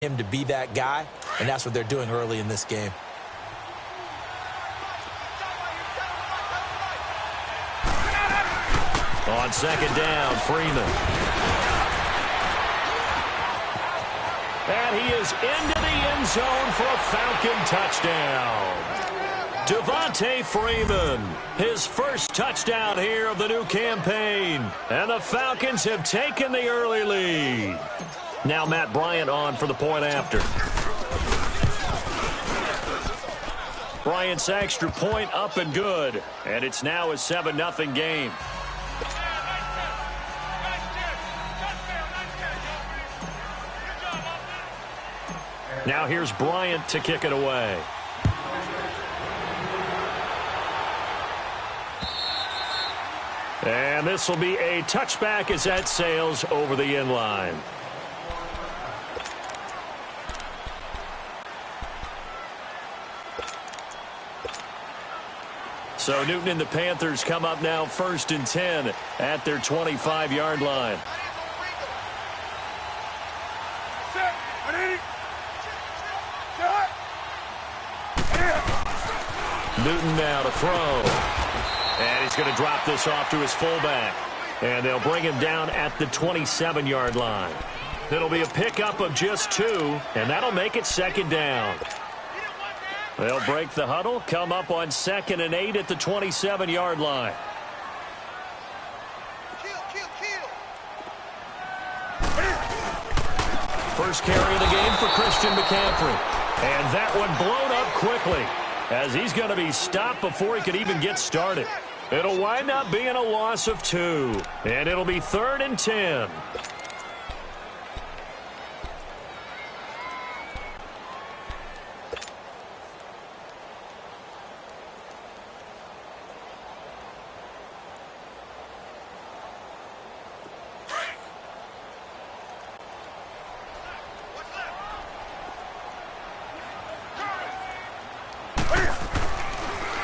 him to be that guy, and that's what they're doing early in this game. On second down, Freeman. And he is into the end zone for a Falcon touchdown. Devontae Freeman, his first touchdown here of the new campaign. And the Falcons have taken the early lead. Now Matt Bryant on for the point after. Bryant's extra point up and good. And it's now a 7-0 game. Now here's Bryant to kick it away. And this will be a touchback as that sails over the end line. So Newton and the Panthers come up now 1st and 10 at their 25-yard line. Newton now to throw. And he's going to drop this off to his fullback. And they'll bring him down at the 27-yard line. It'll be a pickup of just 2, and that'll make it 2nd down. They'll break the huddle, come up on 2nd and 8 at the 27-yard line. First carry of the game for Christian McCaffrey. And that one blown up quickly, as he's going to be stopped before he could even get started. It'll wind up being a loss of 2, and it'll be 3rd and 10.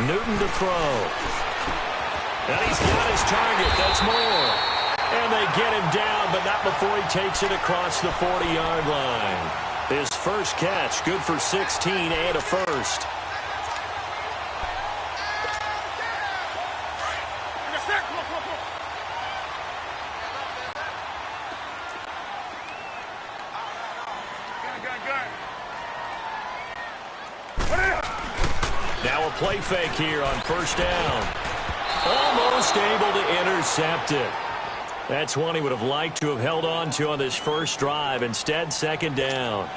Newton to throw. And he's got his target. That's more. And they get him down, but not before he takes it across the 40-yard line. His first catch, good for 16 and a first. Now a play fake here on 1st down. Almost able to intercept it. That's one he would have liked to have held on to on this first drive. Instead, 2nd down.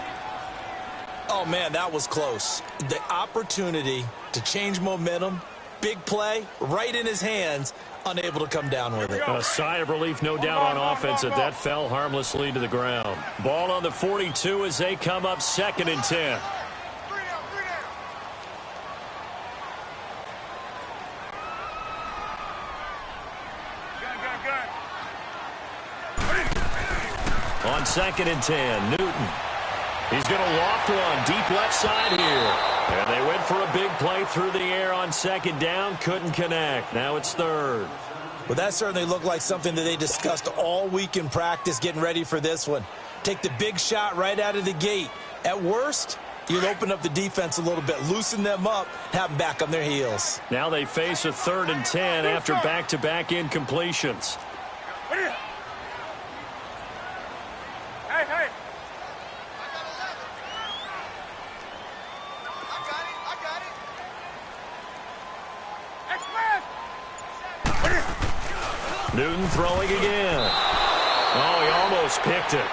Oh, man, that was close. The opportunity to change momentum, big play, right in his hands, unable to come down with it. A sigh of relief, no doubt, on offense that fell harmlessly to the ground. Ball on the 42 as they come up 2nd and 10. On 2nd and 10, Newton. He's going to loft one deep left side here. And they went for a big play through the air on 2nd down. Couldn't connect. Now it's 3rd. Well, that certainly looked like something that they discussed all week in practice getting ready for this one. Take the big shot right out of the gate. At worst, you'll open up the defense a little bit, loosen them up, have them back on their heels. Now they face a 3rd and 10 after back-to-back incompletions. Newton throwing again. Oh, he almost picked it.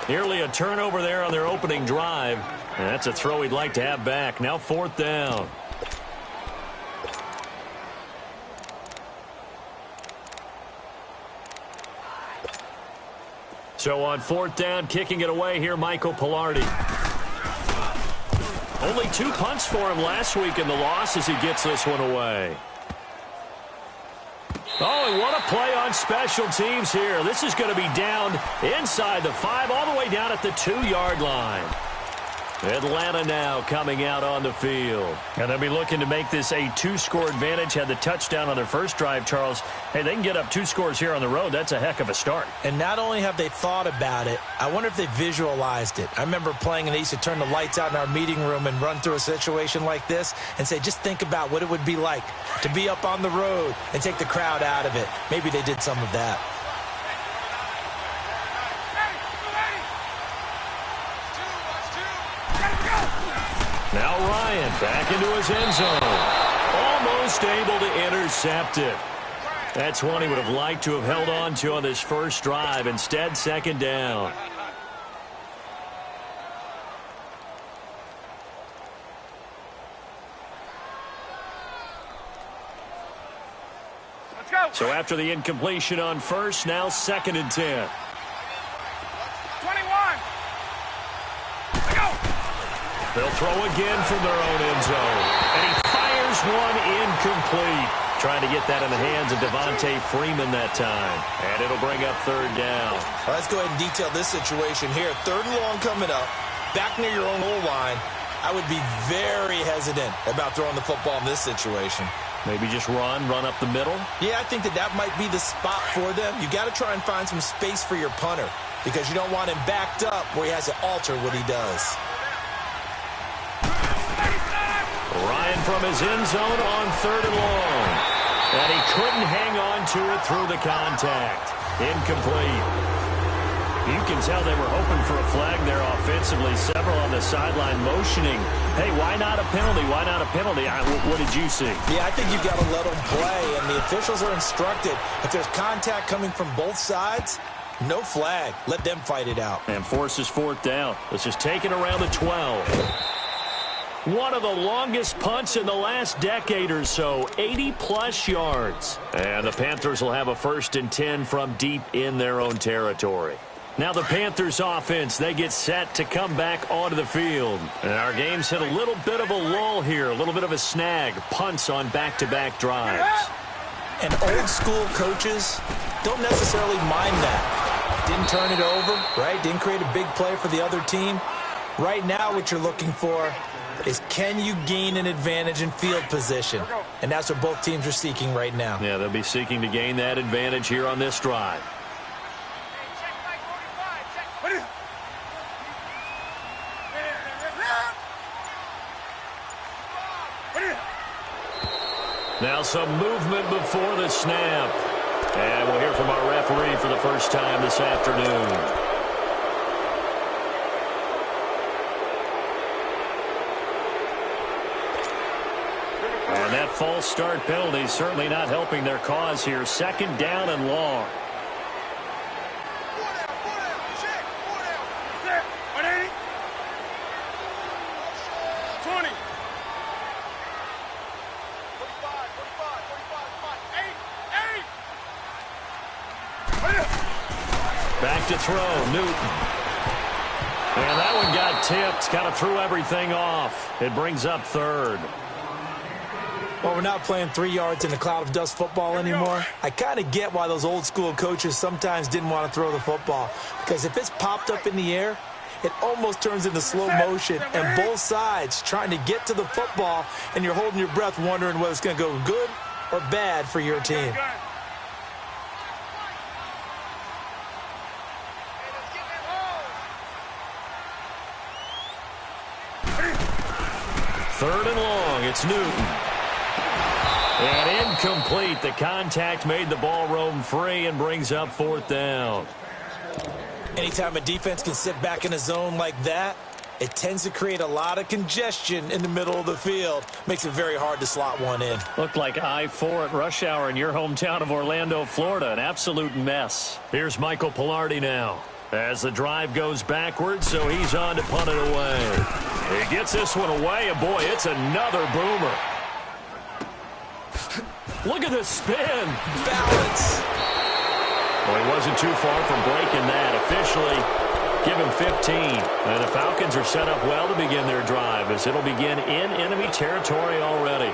Nearly a turnover there on their opening drive. And that's a throw he'd like to have back. Now 4th down. So on 4th down, kicking it away here, Michael Pilardi. Only 2 punts for him last week in the loss as he gets this one away. Oh, and what a play on special teams here. This is going to be down inside the 5, all the way down at the 2-yard line. Atlanta now coming out on the field. And they'll be looking to make this a 2-score advantage. Had the touchdown on their first drive, Charles. Hey, they can get up 2 scores here on the road. That's a heck of a start. And not only have they thought about it, I wonder if they visualized it. I remember playing and they used to turn the lights out in our meeting room and run through a situation like this and say, just think about what it would be like to be up on the road and take the crowd out of it. Maybe they did some of that. Now Ryan back into his end zone. Almost able to intercept it. That's one he would have liked to have held on to on this first drive. Instead, second down. Let's go. So after the incompletion on first, now 2nd and 10. 21. They'll throw again from their own end zone. And he fires one incomplete. Trying to get that in the hands of Devontae Freeman that time. And it'll bring up 3rd down. Well, let's go ahead and detail this situation here. 3rd and long coming up. Back near your own goal line. I would be very hesitant about throwing the football in this situation. Maybe just run up the middle? Yeah, I think that might be the spot for them. You got to try and find some space for your punter because you don't want him backed up where he has to alter what he does. Ryan from his end zone on 3rd and long. And he couldn't hang on to it through the contact. Incomplete. You can tell they were hoping for a flag there offensively. Several on the sideline motioning. Hey, why not a penalty? Why not a penalty? What did you see? Yeah, I think you've got to let them play, and the officials are instructed. If there's contact coming from both sides, no flag. Let them fight it out. And forces 4th down. Let's just take it around the 12. One of the longest punts in the last decade or so, 80-plus yards. And the Panthers will have a 1st and 10 from deep in their own territory. Now the Panthers offense, they get set to come back onto the field. And our game's hit a little bit of a lull here, a little bit of a snag, punts on back-to-back drives. And old school coaches don't necessarily mind that. Didn't turn it over, right? Didn't create a big play for the other team. Right now what you're looking for is can you gain an advantage in field position? And that's what both teams are seeking right now. Yeah, they'll be seeking to gain that advantage here on this drive. Now some movement before the snap. And we'll hear from our referee for the first time this afternoon. And that false start penalty certainly not helping their cause here. 2nd down and long. Back to throw, Newton. And that one got tipped, kind of threw everything off. It brings up 3rd. Well, we're not playing 3 yards in a cloud of dust football anymore. I kind of get why those old school coaches sometimes didn't want to throw the football. Because if it's popped up in the air, it almost turns into slow motion. And both sides trying to get to the football, and you're holding your breath wondering whether it's going to go good or bad for your team. Third and long, it's Newton. And incomplete. The contact made the ball roam free and brings up 4th down. Anytime a defense can sit back in a zone like that, it tends to create a lot of congestion in the middle of the field. Makes it very hard to slot one in. Looked like I-4 at rush hour in your hometown of Orlando, Florida. An absolute mess. Here's Michael Pilardi now as the drive goes backwards, so he's on to punt it away. He gets this one away, and boy, it's another boomer. Look at the spin. Balance. Well, he wasn't too far from breaking that. Officially, give him 15. And the Falcons are set up well to begin their drive as it'll begin in enemy territory already.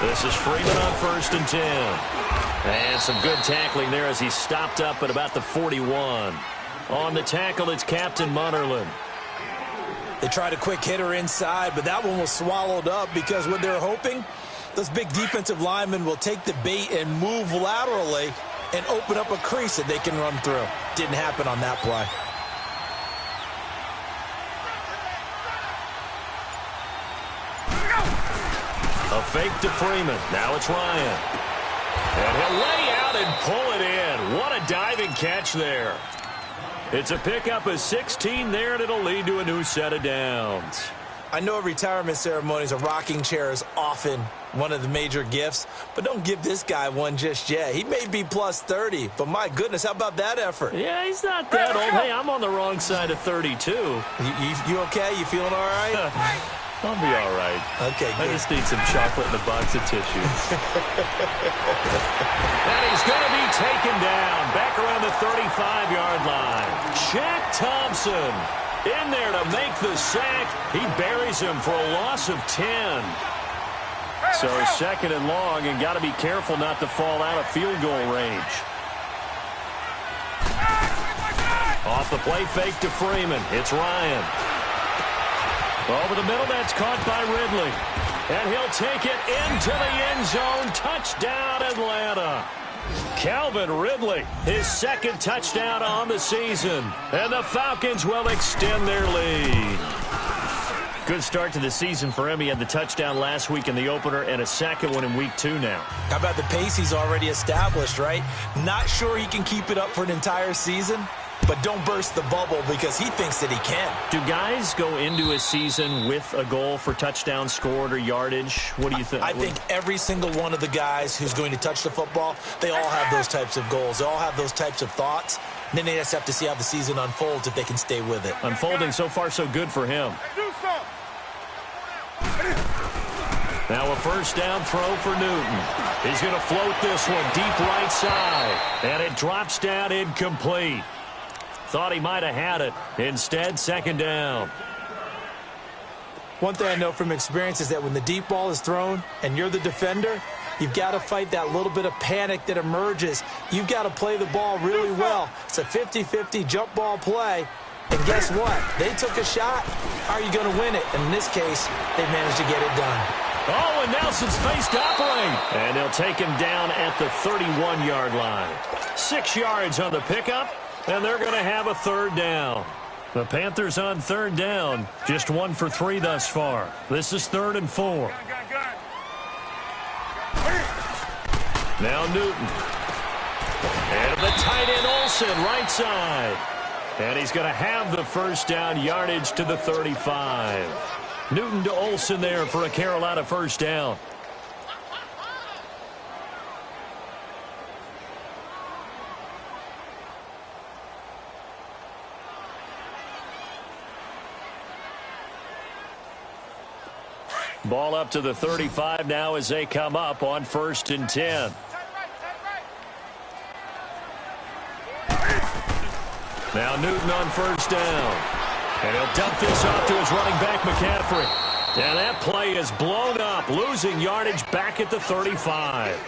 This is Freeman on 1st and 10. And some good tackling there as he stopped up at about the 41. On the tackle, it's Captain Munnerlyn. They tried a quick hitter inside, but that one was swallowed up because what they're hoping, those big defensive linemen will take the bait and move laterally and open up a crease that they can run through. Didn't happen on that play. A fake to Freeman. Now it's Ryan. And he'll lay out and pull it in. What a diving catch there. It's a pickup of 16 there, and it'll lead to a new set of downs. I know at retirement ceremonies, a rocking chair is often one of the major gifts, but don't give this guy one just yet. He may be plus 30, but my goodness, how about that effort? Yeah, he's not that old. Hey, I'm on the wrong side of 32. You okay? You feeling all right? I'll be all right. Okay, good. I just need some chocolate and a box of tissues. And he's going to be taken down back around the 35-yard line. Shaq Thompson in there to make the sack. He buries him for a loss of 10. So 2nd and long, and got to be careful not to fall out of field goal range. Off the play fake to Freeman. It's Ryan. Over the middle, that's caught by Ridley. And he'll take it into the end zone. Touchdown, Atlanta. Calvin Ridley, his 2nd touchdown on the season. And the Falcons will extend their lead. Good start to the season for him. He had the touchdown last week in the opener and a 2nd one in week 2 now. How about the pace he's already established, right? Not sure he can keep it up for an entire season, but don't burst the bubble because he thinks that he can. Do guys go into a season with a goal for touchdowns scored or yardage? What do you think? I think every single one of the guys who's going to touch the football, they all have those types of goals. They all have those types of thoughts. And then they just have to see how the season unfolds if they can stay with it. Unfolding so far so good for him. Now a 1st down throw for Newton. He's going to float this one deep right side. And it drops down incomplete. Thought he might have had it. Instead, 2nd down. One thing I know from experience is that when the deep ball is thrown and you're the defender, you've got to fight that little bit of panic that emerges. You've got to play the ball really well. It's a 50-50 jump ball play. And guess what? They took a shot. How are you going to win it? And in this case, they managed to get it done. Oh, and Nelson's space to operate. And they'll take him down at the 31-yard line. 6 yards on the pickup. And they're going to have a 3rd down. The Panthers on 3rd down. Just 1 for 3 thus far. This is 3rd and 4. Now Newton. And the tight end Olsen, right side. And he's going to have the 1st down, yardage to the 35. Newton to Olsen there for a Carolina 1st down. Ball up to the 35 now as they come up on 1st and 10. Now Newton on 1st down. And he'll dump this off to his running back, McCaffrey. And that play is blown up, losing yardage back at the 35.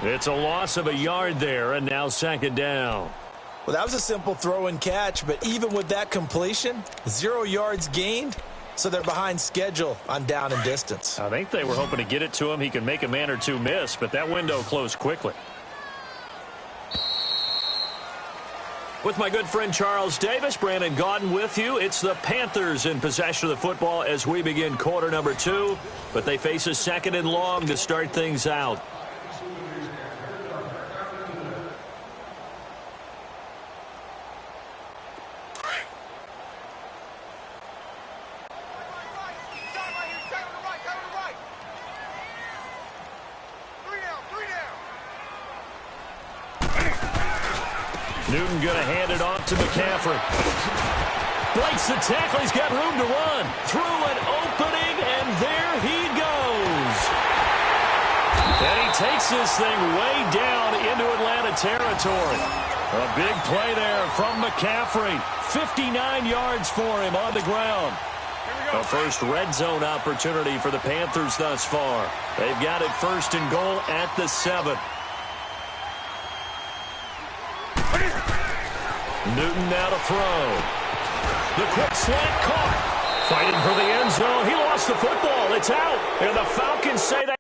It's a loss of a yard there, and now 2nd down. Well, that was a simple throw and catch, but even with that completion, 0 yards gained. So they're behind schedule on down and distance. I think they were hoping to get it to him. He could make a man or two miss, but that window closed quickly. With my good friend Charles Davis, Brandon Gaudin with you. It's the Panthers in possession of the football as we begin quarter number 2. But they face a 2nd and long to start things out. Newton going to hand it off to McCaffrey. Breaks the tackle. He's got room to run. Through an opening, and there he goes. And he takes this thing way down into Atlanta territory. A big play there from McCaffrey. 59 yards for him on the ground. A first red zone opportunity for the Panthers thus far. They've got it first and goal at the 7. Newton now to throw. The quick slant caught. Fighting for the end zone. He lost the football. It's out. And the Falcons say that.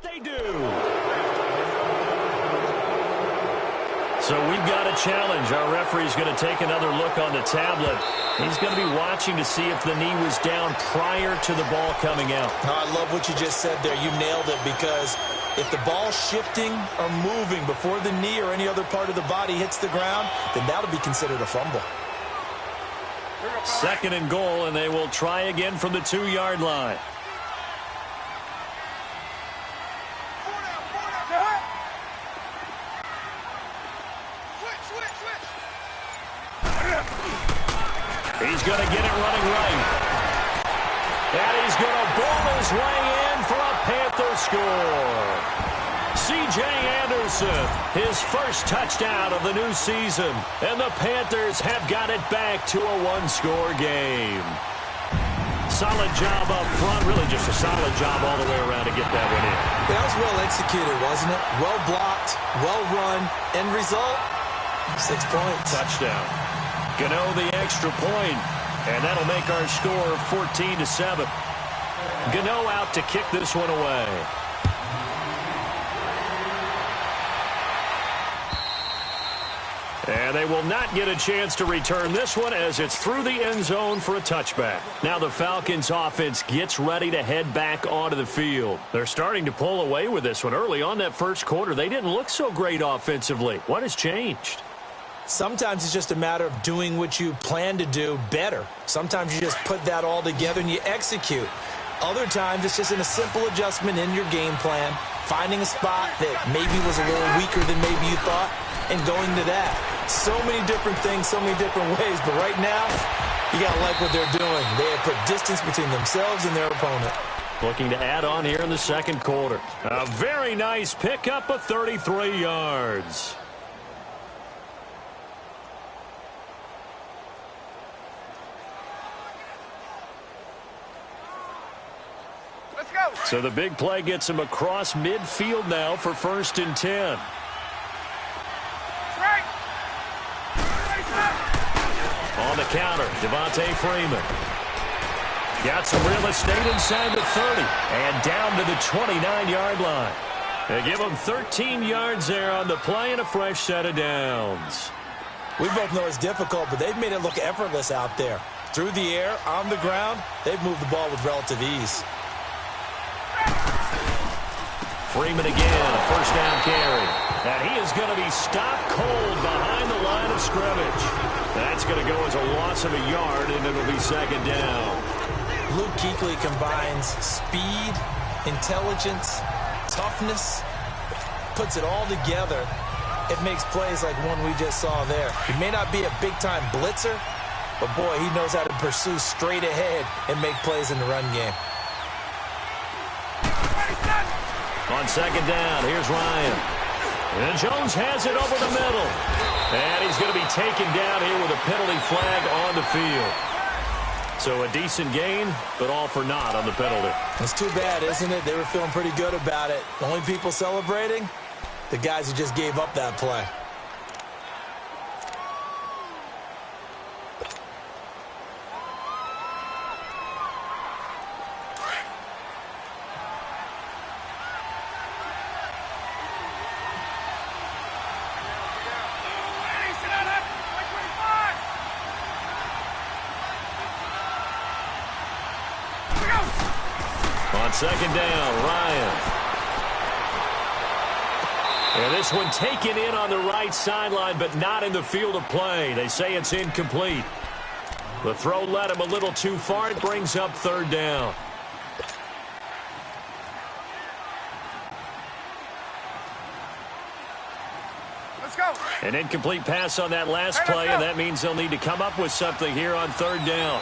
They do. So we've got a challenge. Our referee's going to take another look on the tablet. He's going to be watching to see if the knee was down prior to the ball coming out. I love what you just said there. You nailed it, because if the ball's shifting or moving before the knee or any other part of the body hits the ground, then that'll be considered a fumble. Second and goal, and they will try again from the 2-yard line. He's going to get it running right. And he's going to ball his way in for a Panther score. C.J. Anderson, his first touchdown of the new season. And the Panthers have got it back to a one-score game. Solid job up front. Really just a solid job all the way around to get that one in. That was well executed, wasn't it? Well blocked, well run. End result, 6 points. Touchdown. Gano the extra point, and that'll make our score 14-7. Gano out to kick this one away. And they will not get a chance to return this one as it's through the end zone for a touchback. Now the Falcons offense gets ready to head back onto the field. They're starting to pull away with this one. Early on that first quarter, they didn't look so great offensively. What has changed? Sometimes it's just a matter of doing what you plan to do better. Sometimes you just put that all together and you execute. Other times it's just in a simple adjustment in your game plan, finding a spot that maybe was a little weaker than maybe you thought, and going to that. So many different things, so many different ways, but right now, you got to like what they're doing. They have put distance between themselves and their opponent. Looking to add on here in the second quarter. A very nice pickup of 33 yards. So the big play gets him across midfield now for 1st and 10. On the counter, Devontae Freeman. Got some real estate inside the 30 and down to the 29-yard line. They give him 13 yards there on the play and a fresh set of downs. We both know it's difficult, but they've made it look effortless out there. Through the air, on the ground, they've moved the ball with relative ease. Freeman again, a first down carry. And he is going to be stopped cold behind the line of scrimmage. That's going to go as a loss of a yard, and it'll be second down. Luke Kuechly combines speed, intelligence, toughness, puts it all together. It makes plays like one we just saw there. He may not be a big-time blitzer, but, boy, he knows how to pursue straight ahead and make plays in the run game. On second down, here's Ryan. And Jones has it over the middle. And he's going to be taken down here with a penalty flag on the field. So a decent gain, but all for naught on the penalty. It's too bad, isn't it? They were feeling pretty good about it. The only people celebrating, the guys who just gave up that play. Second down, Ryan. And this one taken in on the right sideline, but not in the field of play. They say it's incomplete. The throw led him a little too far. It brings up third down. An incomplete pass on that last play, and that means they'll need to come up with something here on third down.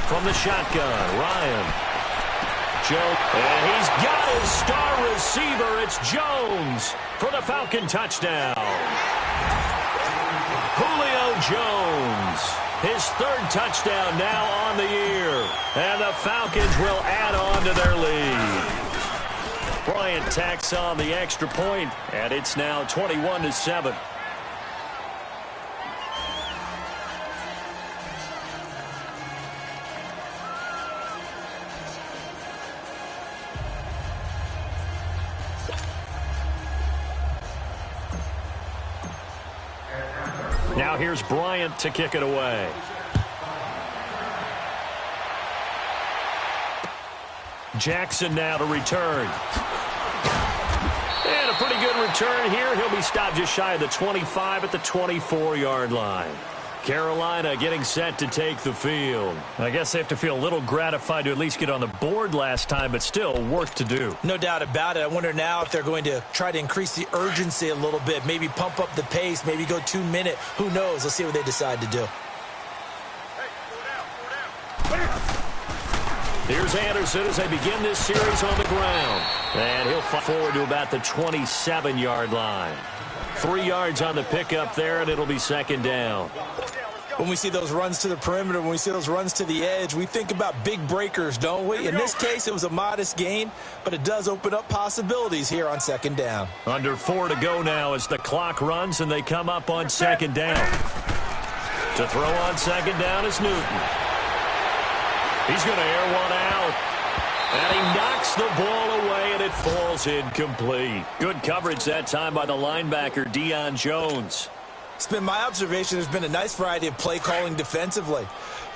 From the shotgun, Ryan. And he's got his star receiver. It's Jones for the Falcon touchdown. Julio Jones, his third touchdown now on the year. And the Falcons will add on to their lead. Bryant tacks on the extra point, and it's now 21-7. Now here's Bryant to kick it away. Jackson now to return. And a pretty good return here. He'll be stopped just shy of the 25 at the 24-yard line. Carolina getting set to take the field. I guess they have to feel a little gratified to at least get on the board last time, but still work to do. No doubt about it. I wonder now if they're going to try to increase the urgency a little bit, maybe pump up the pace, maybe go 2 minute. Who knows? Let's see what they decide to do. Here's Anderson as they begin this series on the ground. And he'll fall forward to about the 27-yard line. 3 yards on the pickup there, and it'll be second down. When we see those runs to the perimeter, when we see those runs to the edge, we think about big breakers, don't we? In this case, it was a modest gain, but it does open up possibilities here on second down. Under 4 to go now as the clock runs, and they come up on second down. To throw on second down is Newton. He's going to air one out. And he knocks the ball away, and it falls incomplete. Good coverage that time by the linebacker, Deion Jones. It's been my observation there's been a nice variety of play calling defensively.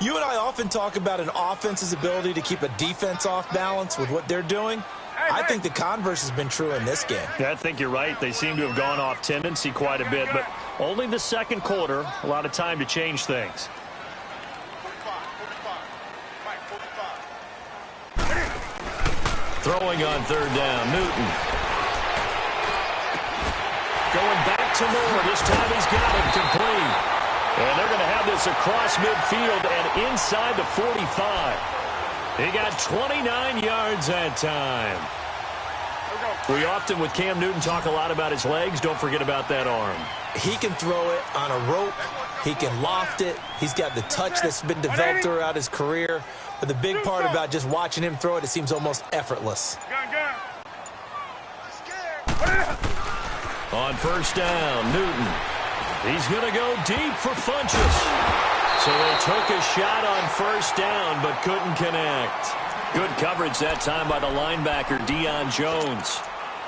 You and I often talk about an offense's ability to keep a defense off balance with what they're doing. I think the converse has been true in this game. Yeah, I think you're right. They seem to have gone off tendency quite a bit, but only the second quarter, a lot of time to change things. Throwing on third down, Newton. Going back to Moore. This time he's got it complete. And they're going to have this across midfield and inside the 45. He got 29 yards that time. We often, with Cam Newton, talk a lot about his legs. Don't forget about that arm. He can throw it on a rope. He can loft it. He's got the touch that's been developed throughout his career. But the big part about just watching him throw it, it seems almost effortless. On first down, Newton. He's going to go deep for Funchess. So they took a shot on first down but couldn't connect. Good coverage that time by the linebacker, Deion Jones.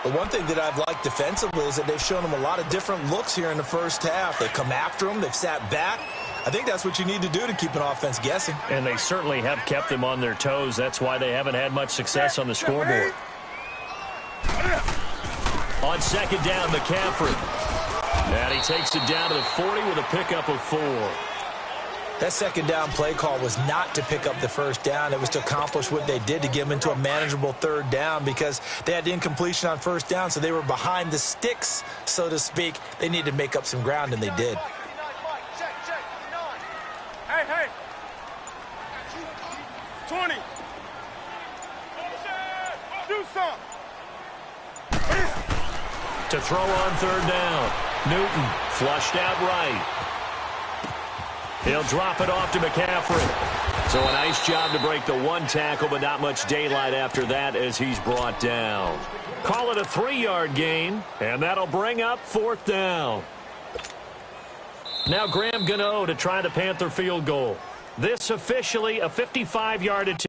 The one thing that I've liked defensively is that they've shown him a lot of different looks here in the first half. They've come after him. They've sat back. I think that's what you need to do to keep an offense guessing. And they certainly have kept them on their toes. That's why they haven't had much success on the scoreboard. On second down, McCaffrey. And he takes it down to the 40 with a pickup of 4. That second down play call was not to pick up the first down. It was to accomplish what they did to get them into a manageable third down because they had the incompletion on first down, so they were behind the sticks, so to speak. They needed to make up some ground, and they did. Hey. 20. Do something. To throw on third down. Newton flushed out right. He'll drop it off to McCaffrey. So a nice job to break the one tackle, but not much daylight after that as he's brought down. Call it a 3-yard gain, and that'll bring up fourth down. Now Graham Gano to try the Panther field goal. This officially a 55-yard attempt.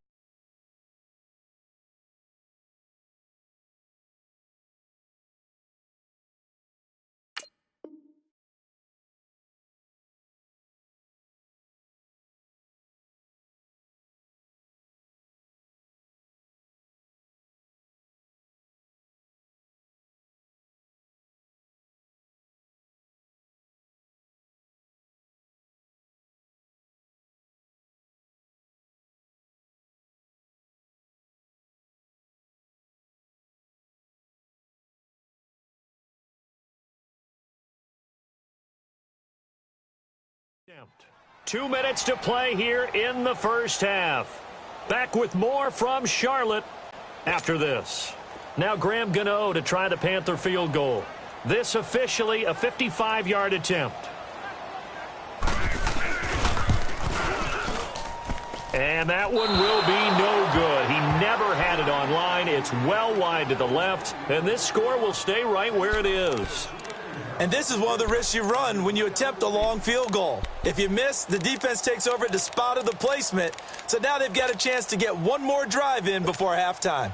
2 minutes to play here in the first half. Back with more from Charlotte after this. Now Graham Gano to try the Panther field goal. This officially a 55-yard attempt. And that one will be no good. He never had it on line. It's well wide to the left, and this score will stay right where it is. And this is one of the risks you run when you attempt a long field goal. If you miss, the defense takes over at the spot of the placement. So now they've got a chance to get one more drive in before halftime.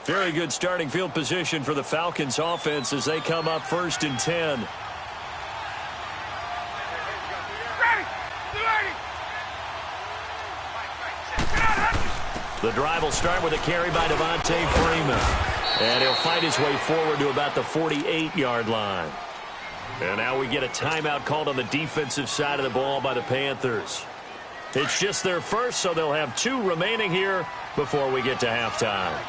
Very good starting field position for the Falcons offense as they come up 1st and 10. The drive will start with a carry by Devontae Freeman. And he'll fight his way forward to about the 48-yard line. And now we get a timeout called on the defensive side of the ball by the Panthers. It's just their first, so they'll have 2 remaining here before we get to halftime.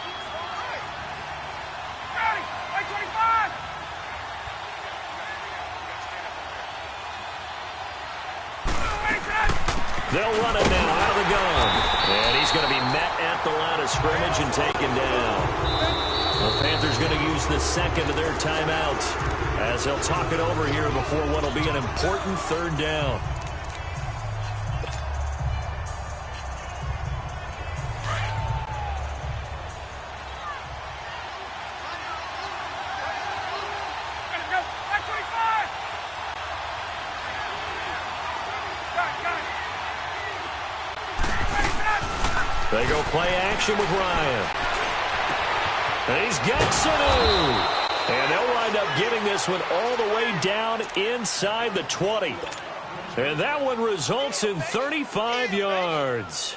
They'll run it now out of the gun. And he's going to be met at the line of scrimmage and taken down. The Panthers going to use the second of their timeouts as they'll talk it over here before what will be an important 3rd down. They go play action with Ryan. And he's got Sanu. And they'll wind up getting this one all the way down inside the 20. And that one results in 35 yards.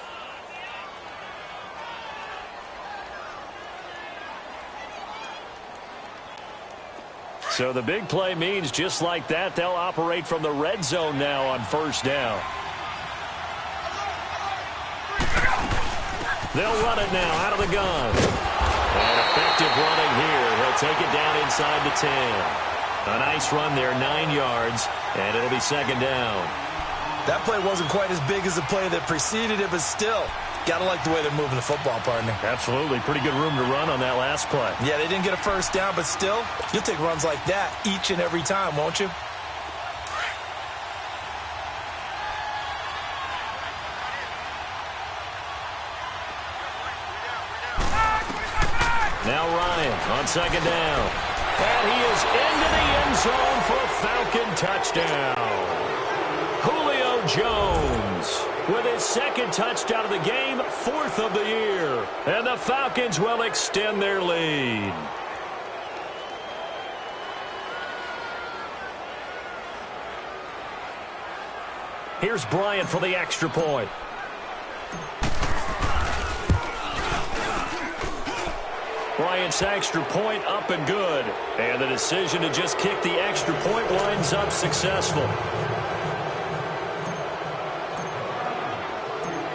So the big play means just like that, they'll operate from the red zone now on 1st down. They'll run it now out of the gun. And effective running here. He'll take it down inside the 10. A nice run there, 9 yards, and it'll be 2nd down. That play wasn't quite as big as the play that preceded it, but still, got to like the way they're moving the football, partner. Absolutely. Pretty good room to run on that last play. Yeah, they didn't get a 1st down, but still, you'll take runs like that each and every time, won't you? Now Ryan on 2nd down. And he is into the end zone for a Falcon touchdown. Julio Jones with his 2nd touchdown of the game, 4th of the year. And the Falcons will extend their lead. Here's Bryant for the extra point. Bryant's extra point up and good. And the decision to just kick the extra point winds up successful.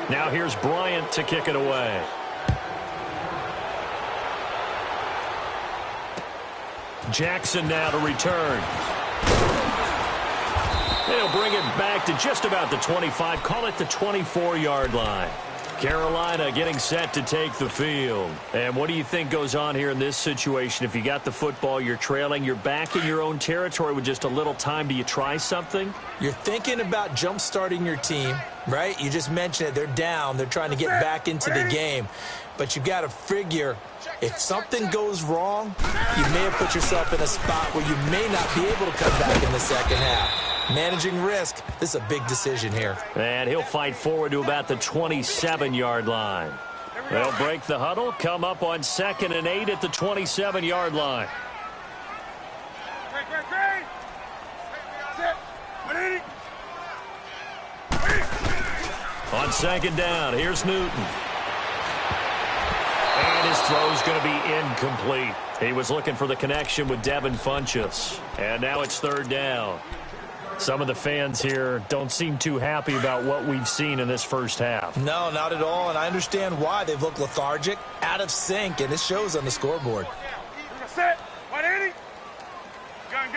Now here's Bryant to kick it away. Jackson now to return. They'll bring it back to just about the 25, call it the 24-yard line. Carolina getting set to take the field. And what do you think goes on here in this situation? If you got the football, you're trailing, you're back in your own territory with just a little time. Do you try something? You're thinking about jump-starting your team, right? You just mentioned it. They're down. They're trying to get back into the game. But you got to figure if something goes wrong, you may have put yourself in a spot where you may not be able to come back in the 2nd half. Managing risk, this is a big decision here. And he'll fight forward to about the 27-yard line. They'll break the huddle, come up on 2nd and 8 at the 27-yard line. On 2nd down, here's Newton. And his throw's going to be incomplete. He was looking for the connection with Devin Funchess. And now it's 3rd down. Some of the fans here don't seem too happy about what we've seen in this first half. No, not at all, and I understand why. They've looked lethargic, out of sync, and it shows on the scoreboard. Set. 180. Gun.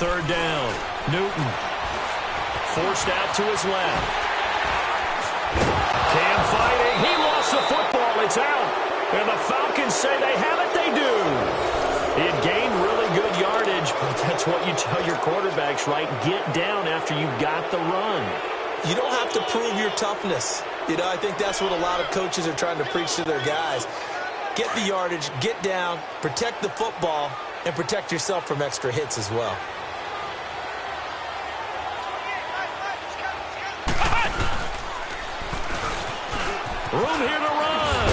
third down. Newton forced out to his left. Cam fighting. He lost the football. It's out. And the Falcons say they have it. They do. He had gained really good yardage, but that's what you tell your quarterbacks, right? Get down after you got the run. You don't have to prove your toughness. You know, I think that's what a lot of coaches are trying to preach to their guys. Get the yardage, get down, protect the football, and protect yourself from extra hits as well. Room here to run.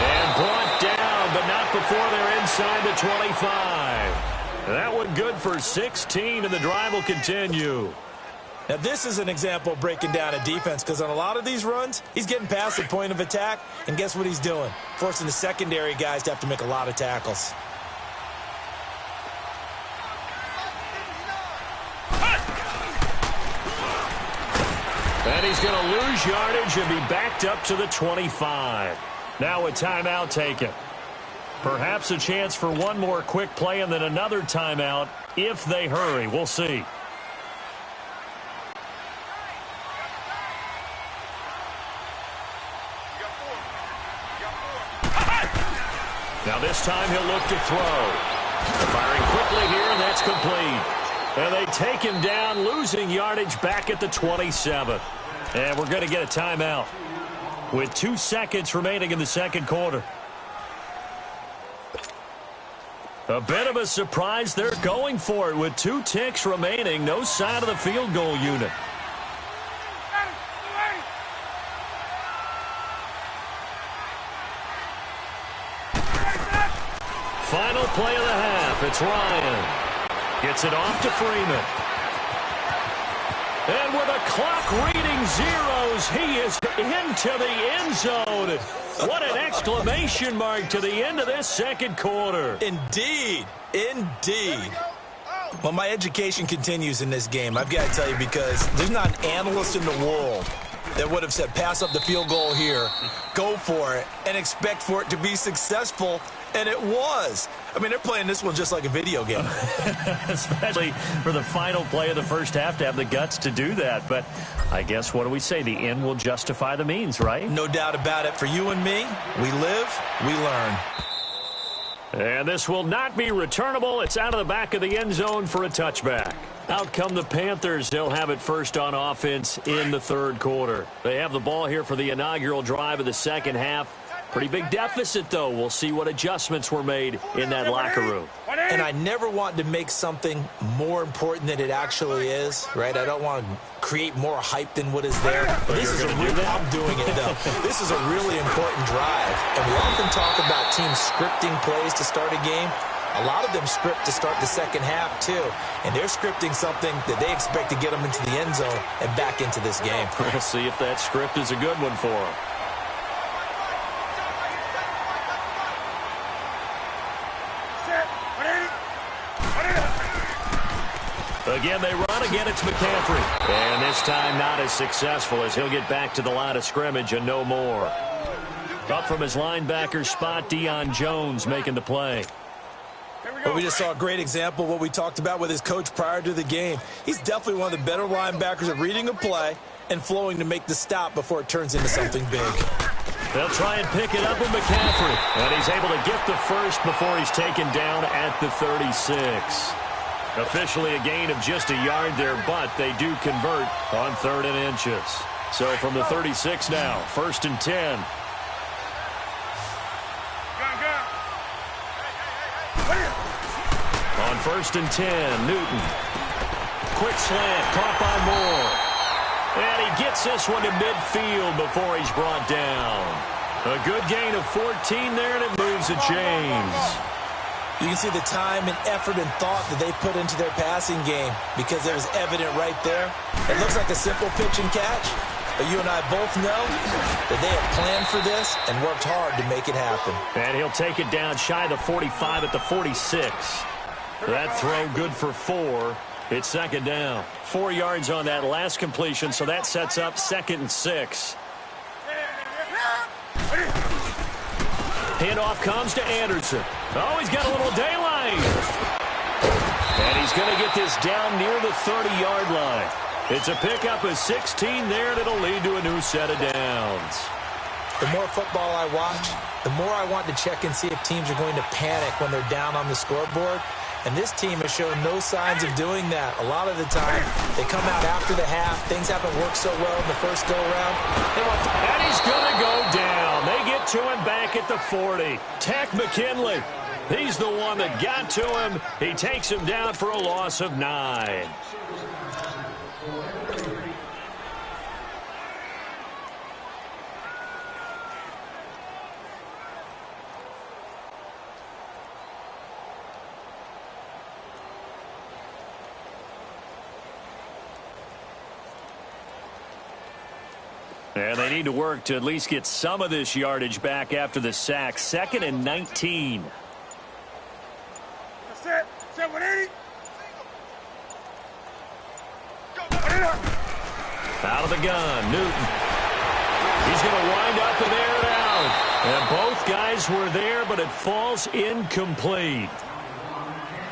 And brought down, but not before they're inside the 25. That one good for 16, and the drive will continue. Now, this is an example of breaking down a defense, because on a lot of these runs, he's getting past the point of attack, and guess what he's doing? Forcing the secondary guys to have to make a lot of tackles. And he's going to lose yardage and be backed up to the 25. Now a timeout taken. Perhaps a chance for one more quick play and then another timeout if they hurry. We'll see. Now this time he'll look to throw. Firing quickly here, and that's complete. And they take him down, losing yardage back at the 27. And we're going to get a timeout with 2 seconds remaining in the second quarter. A bit of a surprise. They're going for it with 2 ticks remaining. No sign of the field goal unit. Final play of the half. It's Ryan. Gets it off to Freeman. And with a clock reading zeros, he is into the end zone. What an exclamation mark to the end of this second quarter. Indeed. Indeed. Well, my education continues in this game. I've got to tell you, because there's not an analyst in the world that would have said pass up the field goal here, go for it, and expect for it to be successful, and it was. I mean, they're playing this one just like a video game. Especially for the final play of the first half to have the guts to do that. But I guess, what do we say? The end will justify the means, right? No doubt about it. For you and me, we live, we learn. And this will not be returnable. It's out of the back of the end zone for a touchback. Out come the Panthers. They'll have it first on offense in the third quarter. They have the ball here for the inaugural drive of the second half. Pretty big deficit, though. We'll see what adjustments were made in that locker room. And I never want to make something more important than it actually is, right? I don't want to create more hype than what is there. But this is a real, I'm doing it, though. This is a really important drive. And we often talk about teams scripting plays to start a game. A lot of them script to start the second half, too. And they're scripting something that they expect to get them into the end zone and back into this game. We'll see if that script is a good one for them. Again, they run. Again, it's McCaffrey. And this time not as successful, as he'll get back to the line of scrimmage and no more. Up from his linebacker spot, Deion Jones making the play. Well, we just saw a great example of what we talked about with his coach prior to the game. He's definitely one of the better linebackers at reading a play and flowing to make the stop before it turns into something big. They'll try and pick it up with McCaffrey. And he's able to get the first before he's taken down at the 36. Officially a gain of just a yard there, but they do convert on 3rd and inches. So from the 36 now, 1st and 10. On 1st and 10, Newton. Quick slant, caught by Moore. And he gets this one to midfield before he's brought down. A good gain of 14 there, and it moves the chains. You can see the time and effort and thought that they put into their passing game, because it was evident right there. It looks like a simple pitch and catch, but you and I both know that they have planned for this and worked hard to make it happen. And he'll take it down shy of the 45 at the 46. That throw good for 4. It's 2nd down. 4 yards on that last completion, so that sets up 2nd and 6. Handoff comes to Anderson. Oh, he's got a little daylight. And he's going to get this down near the 30-yard line. It's a pickup of 16 there, and it'll lead to a new set of downs. The more football I watch, the more I want to check and see if teams are going to panic when they're down on the scoreboard. And this team has shown no signs of doing that. A lot of the time, they come out after the half. Things haven't worked so well in the first go-around. And he's going to go down. They get to him back at the 40. Tech McKinley. He's the one that got to him. He takes him down for a loss of 9. And they need to work to at least get some of this yardage back after the sack. 2nd and 19. Set 180. Out of the gun, Newton. He's going to wind up and air it out. And both guys were there, but it falls incomplete.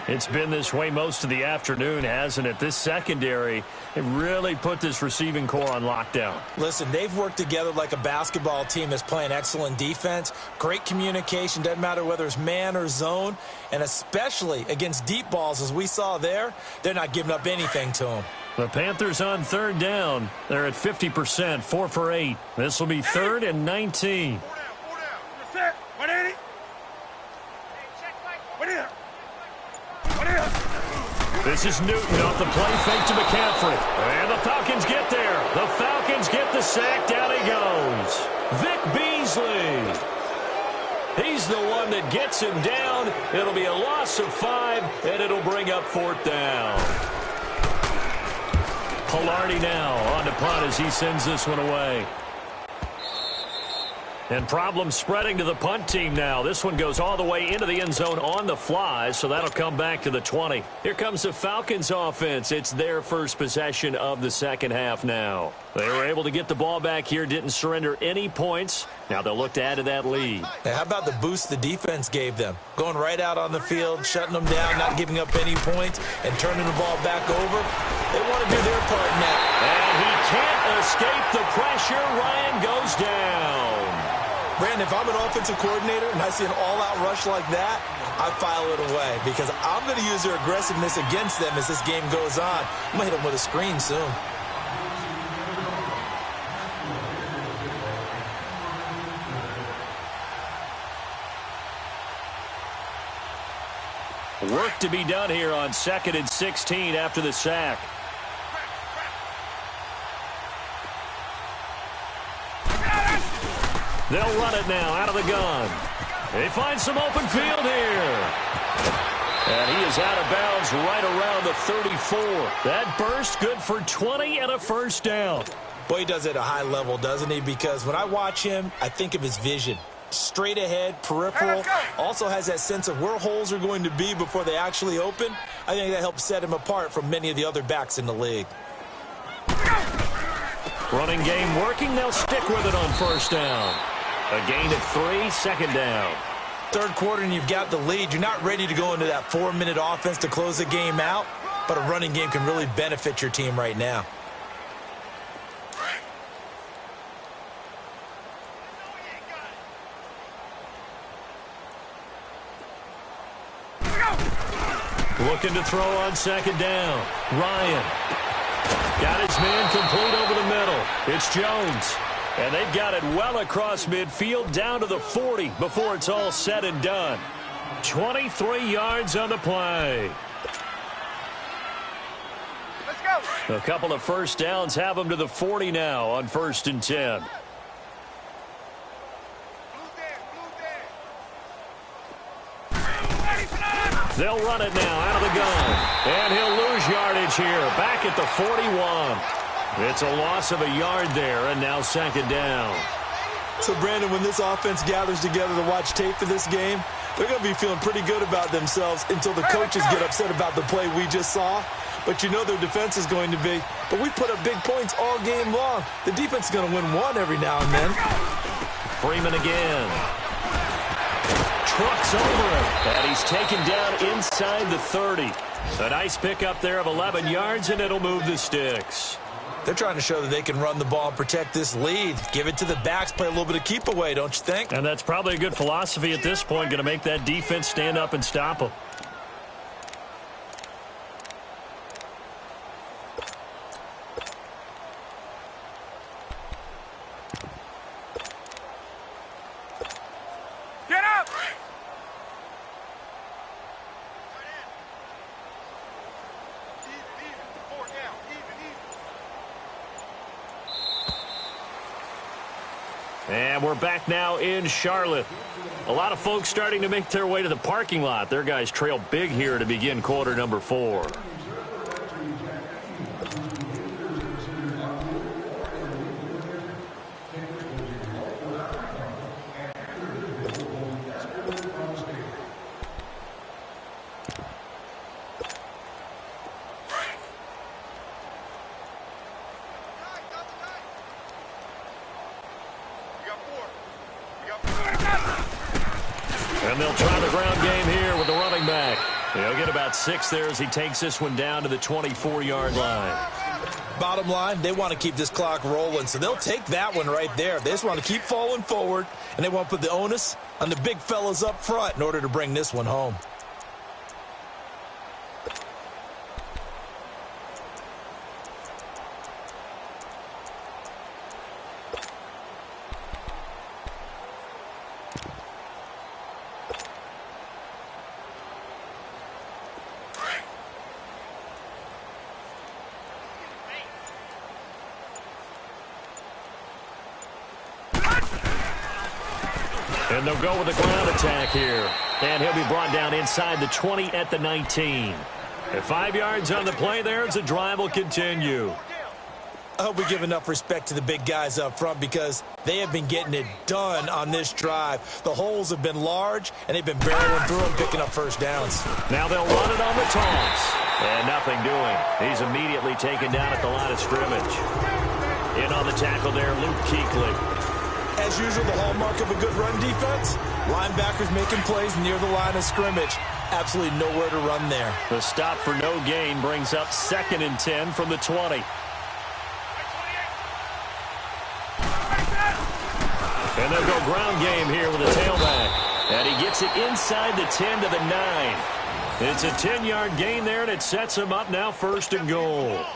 It's been this way most of the afternoon, hasn't it? This secondary, it really put this receiving core on lockdown. Listen, they've worked together like a basketball team that's playing excellent defense. Great communication, doesn't matter whether it's man or zone. And especially against deep balls, as we saw there, they're not giving up anything to them. The Panthers on 3rd down. They're at 50%, 4 for 8. This will be 3rd and 19. 4 down. Set 180. This is Newton off the play fake to McCaffrey. And the Falcons get there. The Falcons get the sack. Down he goes. Vic Beasley. He's the one that gets him down. It'll be a loss of 5, and it'll bring up 4th down. Pilardi now on the punt as he sends this one away. And problems spreading to the punt team now. This one goes all the way into the end zone on the fly, so that'll come back to the 20. Here comes the Falcons offense. It's their first possession of the second half now. They were able to get the ball back here, didn't surrender any points. Now they'll look to add to that lead. Now, how about the boost the defense gave them? Going right out on the field, shutting them down, not giving up any points, and turning the ball back over. They want to do their part now. And he can't escape the pressure. Ryan goes down. Brandon, if I'm an offensive coordinator and I see an all-out rush like that, I file it away because I'm going to use their aggressiveness against them as this game goes on. I'm going to hit them with a screen soon. Work to be done here on 2nd and 16 after the sack. They'll run it now out of the gun. They find some open field here. And he is out of bounds right around the 34. That burst good for 20 and a first down. Boy, he does it at a high level, doesn't he? Because when I watch him, I think of his vision. Straight ahead, peripheral, also has that sense of where holes are going to be before they actually open. I think that helps set him apart from many of the other backs in the league. Running game working. They'll stick with it on first down. A gain of 3, 2nd down. Third quarter and you've got the lead. You're not ready to go into that 4-minute offense to close the game out, but a running game can really benefit your team right now. Looking to throw on 2nd down. Ryan got his man complete over the middle. It's Jones. And they've got it well across midfield down to the 40 before it's all said and done. 23 yards on the play. Let's go. A couple of first downs have them to the 40 now on 1st and 10. They'll run it now out of the gun. And he'll lose yardage here. Back at the 41. It's a loss of a yard there, and now 2nd down. So, Brandon, when this offense gathers together to watch tape for this game, they're going to be feeling pretty good about themselves until the coaches get upset about the play we just saw. But you know their defense is going to be. But we put up big points all game long. The defense is going to win one every now and then. Freeman again. trucks over him. And he's taken down inside the 30. A nice pickup there of 11 yards, and it'll move the sticks. They're trying to show that they can run the ball and protect this lead. Give it to the backs, play a little bit of keep away, don't you think? And that's probably a good philosophy at this point, going to make that defense stand up and stop them. Get up! Even. 4 down. Even. And we're back now in Charlotte. A lot of folks starting to make their way to the parking lot. Their guys trail big here to begin quarter number 4. And they'll try the ground game here with the running back. He'll get about 6 there as he takes this one down to the 24-yard line. Bottom line, they want to keep this clock rolling, so they'll take that one right there. They just want to keep falling forward, and they want to put the onus on the big fellas up front in order to bring this one home. And they'll go with the ground attack here. And he'll be brought down inside the 20 at the 19. At 5 yards on the play there as the drive will continue. I hope we give enough respect to the big guys up front because they have been getting it done on this drive. The holes have been large, and they've been barreling through them, picking up first downs. Now they'll run it on the toss. And nothing doing. He's immediately taken down at the line of scrimmage. In on the tackle there, Luke Kuechly. As usual, the hallmark of a good run defense, linebackers making plays near the line of scrimmage. Absolutely nowhere to run there. The stop for no gain brings up 2nd and 10 from the 20. And they'll go ground game here with a tailback. And he gets it inside the 10 to the 9. It's a 10-yard gain there, and it sets him up now 1st and goal.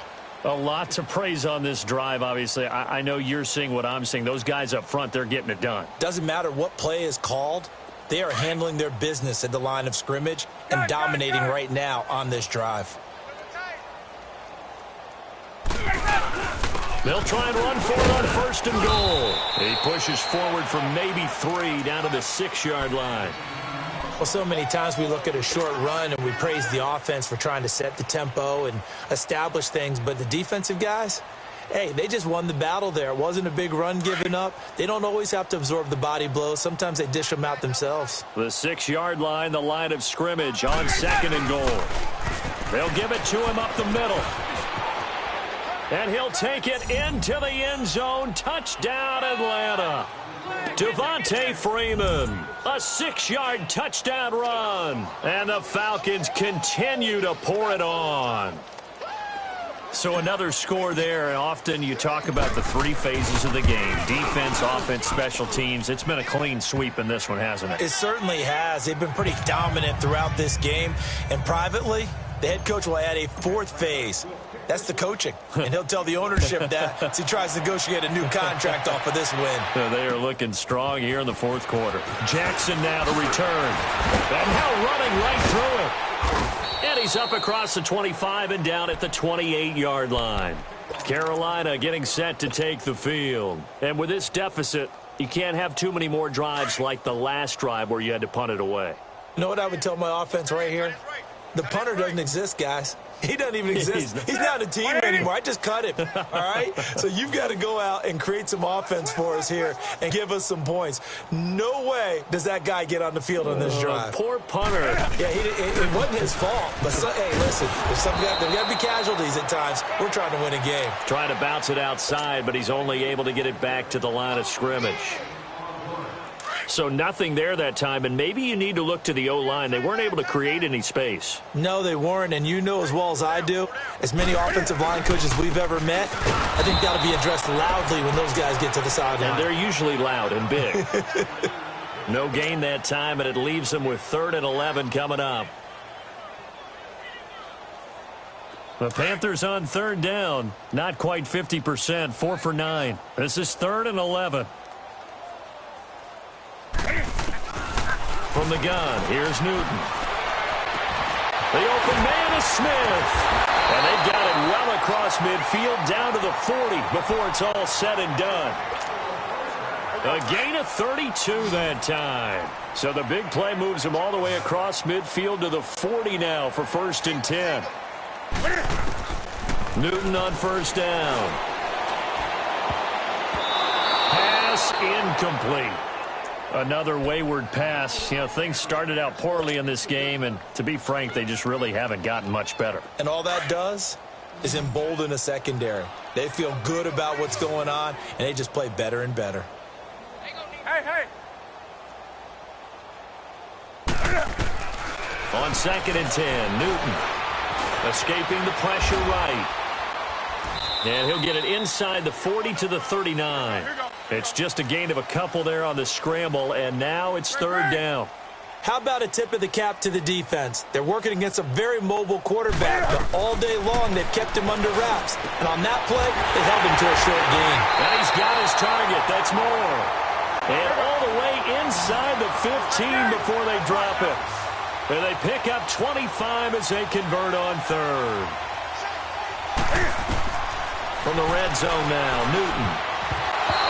A lot to praise on this drive, obviously. I know you're seeing what I'm seeing. Those guys up front, they're getting it done. Doesn't matter what play is called. They are handling their business at the line of scrimmage and dominating right now on this drive. They'll try and run for it on 1st and goal. He pushes forward for maybe 3 down to the 6-yard line. Well, so many times we look at a short run and we praise the offense for trying to set the tempo and establish things, but the defensive guys, hey, they just won the battle there. It wasn't a big run given up. They don't always have to absorb the body blows. Sometimes they dish them out themselves. The 6-yard line, the line of scrimmage on 2nd and goal. They'll give it to him up the middle. And he'll take it into the end zone. Touchdown, Atlanta. Devontae Freeman, a 6-yard touchdown run. And the Falcons continue to pour it on. So another score there, and often you talk about the 3 phases of the game. Defense, offense, special teams. It's been a clean sweep in this one, hasn't it? It certainly has. They've been pretty dominant throughout this game. And privately, the head coach will add a 4th phase. That's the coaching. And he'll tell the ownership that as he tries to negotiate a new contract off of this win. They are looking strong here in the 4th quarter. Jackson now to return. And now running right through it. And he's up across the 25 and down at the 28-yard line. Carolina getting set to take the field. And with this deficit, you can't have too many more drives like the last drive where you had to punt it away. You know what I would tell my offense right here? The punter doesn't exist, guys. He doesn't even exist. He's not a team anymore. I just cut him, all right? So you've got to go out and create some offense for us here and give us some points. No way does that guy get on the field on this drive. Poor punter. Yeah, it wasn't his fault. But, hey, listen, there's got to be casualties at times. We're trying to win a game. Trying to bounce it outside, but he's only able to get it back to the line of scrimmage. So nothing there that time, and maybe you need to look to the O-line. They weren't able to create any space. No, they weren't, and you know as well as I do, as many offensive line coaches we've ever met, I think that'll be addressed loudly when those guys get to the sideline. And they're usually loud and big. No gain that time, and it leaves them with 3rd and 11 coming up. The Panthers on 3rd down. Not quite 50%, 4 for 9. This is 3rd and 11. From the gun, here's Newton. The open man is Smith. And they've got it well across midfield down to the 40 before it's all said and done. A gain of 32 that time. So the big play moves him all the way across midfield to the 40 now for 1st and 10. Newton on 1st down. Pass incomplete. Another wayward pass. You know, things started out poorly in this game, and to be frank, they just really haven't gotten much better. And all that does is embolden a secondary. They feel good about what's going on, and they just play better and better. Hey! On 2nd and 10, Newton escaping the pressure right. And he'll get it inside the 40 to the 39. It's just a gain of a couple there on the scramble, and now it's 3rd down. How about a tip of the cap to the defense? They're working against a very mobile quarterback, but all day long they've kept him under wraps. And on that play, they held him to a short gain. And he's got his target. That's more. And all the way inside the 15 before they drop it. And they pick up 25 as they convert on 3rd. From the red zone now, Newton.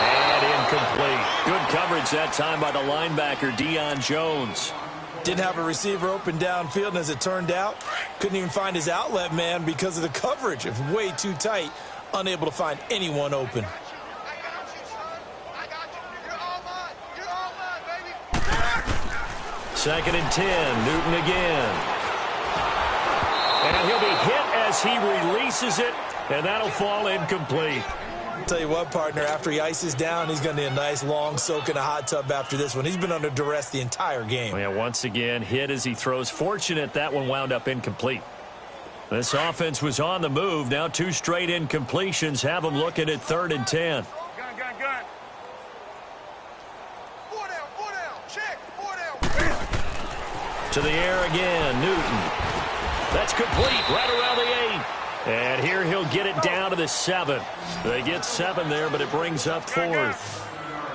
And incomplete. Good coverage that time by the linebacker, Deion Jones. Didn't have a receiver open downfield, and as it turned out, couldn't even find his outlet man because of the coverage. It was way too tight, unable to find anyone open. I got you. You're all mine. You're all mine, baby. 2nd and 10, Newton again. And he'll be hit as he releases it, and that'll fall incomplete. Tell you what, partner, after he ices down, he's going to need a nice long soak in a hot tub after this one. He's been under duress the entire game. Yeah, once again, hit as he throws. Fortunate that one wound up incomplete. This offense was on the move. Now 2 straight incompletions have them looking at 3rd and 10. Gun. 4 down. Check. 4 down. To the air again, Newton. That's complete right around the 8. And here he'll get it down to the 7. They get 7 there, but it brings up 4th.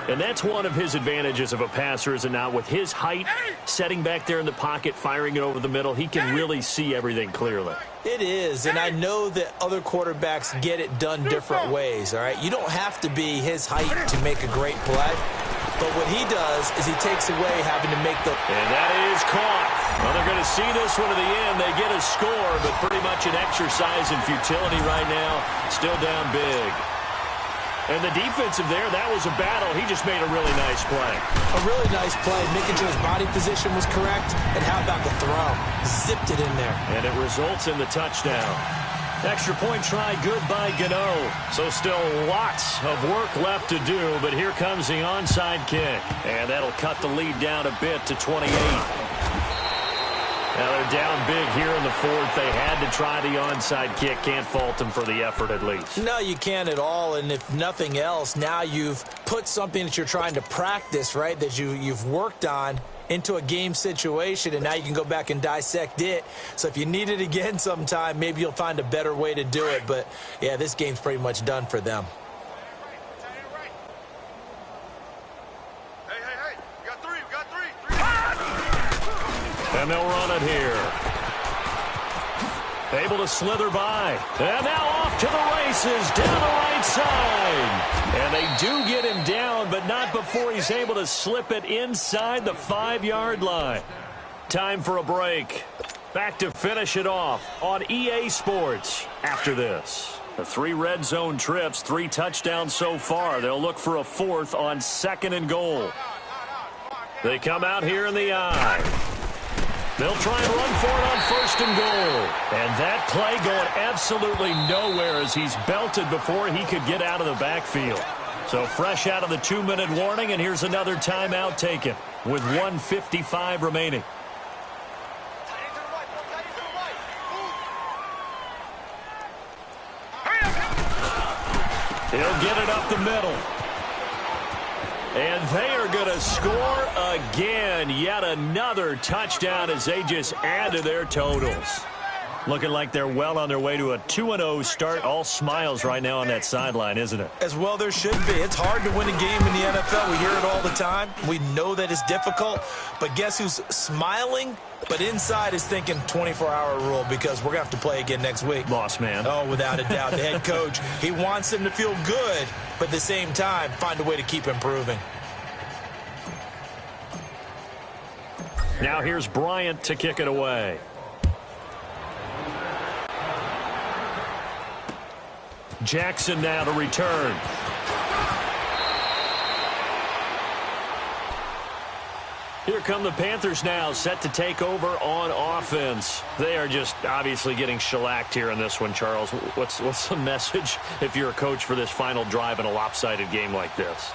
And that's one of his advantages of a passer, is it not? With his height, setting back there in the pocket, firing it over the middle, he can really see everything clearly. It is, and I know that other quarterbacks get it done different ways, all right? You don't have to be his height to make a great play. But what he does is he takes away having to make the... And that is caught. Well, they're going to see this one to the end. They get a score, but pretty much an exercise in futility right now. Still down big. And the defensive there, that was a battle. He just made a really nice play. A really nice play, making sure his body position was correct. And how about the throw? Zipped it in there. And it results in the touchdown. Extra point try, good by Gano. So still lots of work left to do, but here comes the onside kick. And that'll cut the lead down a bit to 28. Now they're down big here in the 4th. They had to try the onside kick. Can't fault them for the effort at least. No, you can't at all. And if nothing else, now you've put something that you're trying to practice, right, that you've worked on into a game situation, and now you can go back and dissect it. So if you need it again sometime, maybe you'll find a better way to do it. But, yeah, this game's pretty much done for them. Hey. We got 3. And they'll run it here. Able to slither by. And now off to the races down the right side. And they do get him down, but not before he's able to slip it inside the 5-yard line. Time for a break. Back to finish it off on EA Sports after this. The 3 red zone trips, 3 touchdowns so far. They'll look for a 4th on 2nd and goal. They come out here in the eye. They'll try and run for it on 1st and goal. And that play going absolutely nowhere as he's belted before he could get out of the backfield. So fresh out of the 2-minute warning, and here's another timeout taken with 1:55 remaining. He'll get it up the middle. And they are going to score again. Yet another touchdown as they just add to their totals. Looking like they're well on their way to a 2-0 start. All smiles right now on that sideline, isn't it? As well there should be. It's hard to win a game in the NFL. We hear it all the time. We know that it's difficult. But guess who's smiling? But inside is thinking 24-hour rule because we're going to have to play again next week. Boss man. Oh, without a doubt. The head coach, he wants them to feel good, but at the same time, find a way to keep improving. Now here's Bryant to kick it away. Jackson now to return. Here come the Panthers now, set to take over on offense. They are just obviously getting shellacked here in this one, Charles. What's the message if you're a coach for this final drive in a lopsided game like this?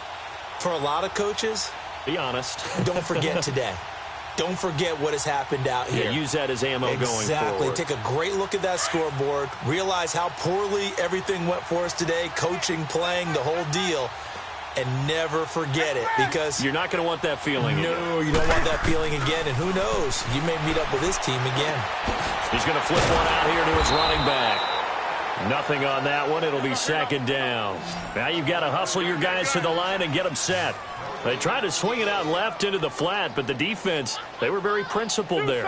For a lot of coaches, be honest. Don't forget today. Don't forget what has happened out here. Yeah, use that as ammo going forward. Exactly. Take a great look at that scoreboard. Realize how poorly everything went for us today. Coaching, playing, the whole deal. And never forget it because you're not going to want that feeling again. No, you don't want that feeling again. And who knows? You may meet up with this team again. He's going to flip one out here to his running back. Nothing on that one. It'll be second down. Now you've got to hustle your guys to the line and get them set. They tried to swing it out left into the flat, but the defense, they were very principled there.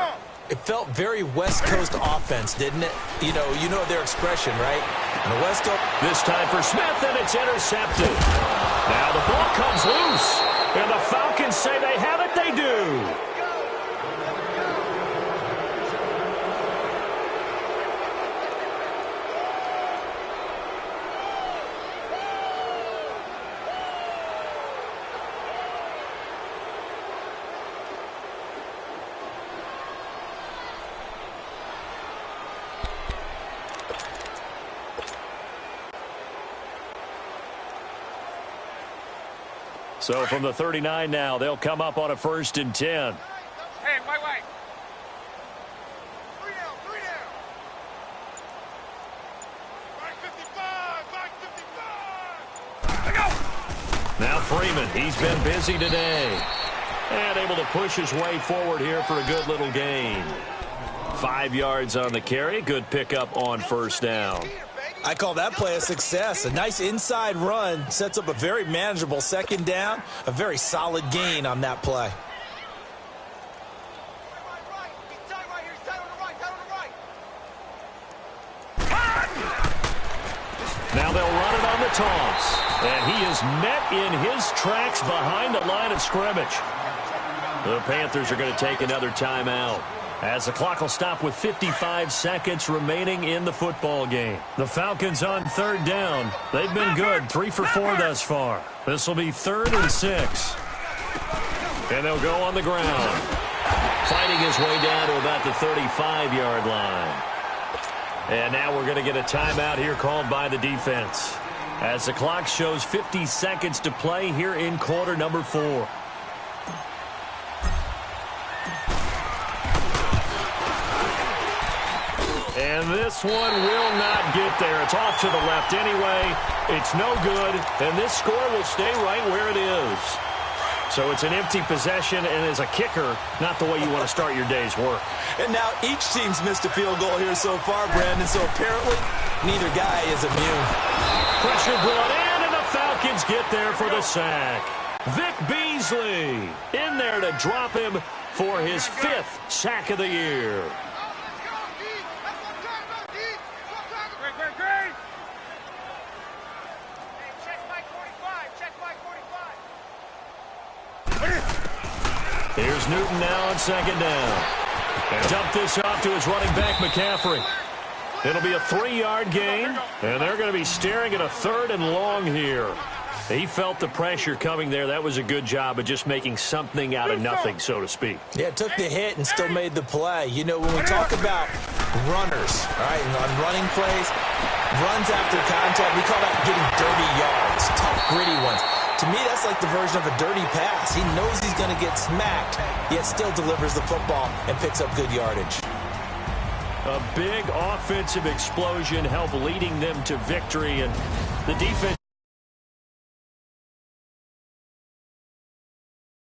It felt very West Coast offense, didn't it? You know their expression, right? And the West Coast. This time for Smith, and it's intercepted. Now the ball comes loose, and the Falcons say they have it. They do. So from the 39 now, they'll come up on a 1st and 10. Hey, wait. 3 down. Back 55. Let go. Now Freeman, he's been busy today. And able to push his way forward here for a good little gain. 5 yards on the carry. Good pickup on 1st down. I call that play a success. A nice inside run sets up a very manageable 2nd down. A very solid gain on that play. Now they'll run it on the toss. And he is met in his tracks behind the line of scrimmage. The Panthers are going to take another timeout, as the clock will stop with 55 seconds remaining in the football game. The Falcons on 3rd down. They've been good, 3 for 4 thus far. This will be 3rd and 6. And they'll go on the ground, fighting his way down to about the 35-yard line. And now we're going to get a timeout here called by the defense, as the clock shows 50 seconds to play here in quarter number 4. And this one will not get there. It's off to the left anyway. It's no good. And this score will stay right where it is. So it's an empty possession, and as a kicker, not the way you want to start your day's work. And now each team's missed a field goal here so far, Brandon. So apparently, neither guy is immune. Pressure brought in, and the Falcons get there for the sack. Vic Beasley in there to drop him for his 5th sack of the year. Here's Newton now on 2nd down. And dump this off to his running back, McCaffrey. It'll be a 3-yard gain, and they're going to be staring at a 3rd and long here. He felt the pressure coming there. That was a good job of just making something out of nothing, so to speak. Yeah, took the hit and still made the play. You know, when we talk about runners, all right, and on running plays, Runs after contact, we call that getting dirty yards, tough, gritty ones. To me, that's like the version of a dirty pass. He knows he's going to get smacked, yet still delivers the football and picks up good yardage. A big offensive explosion helped leading them to victory, and the defense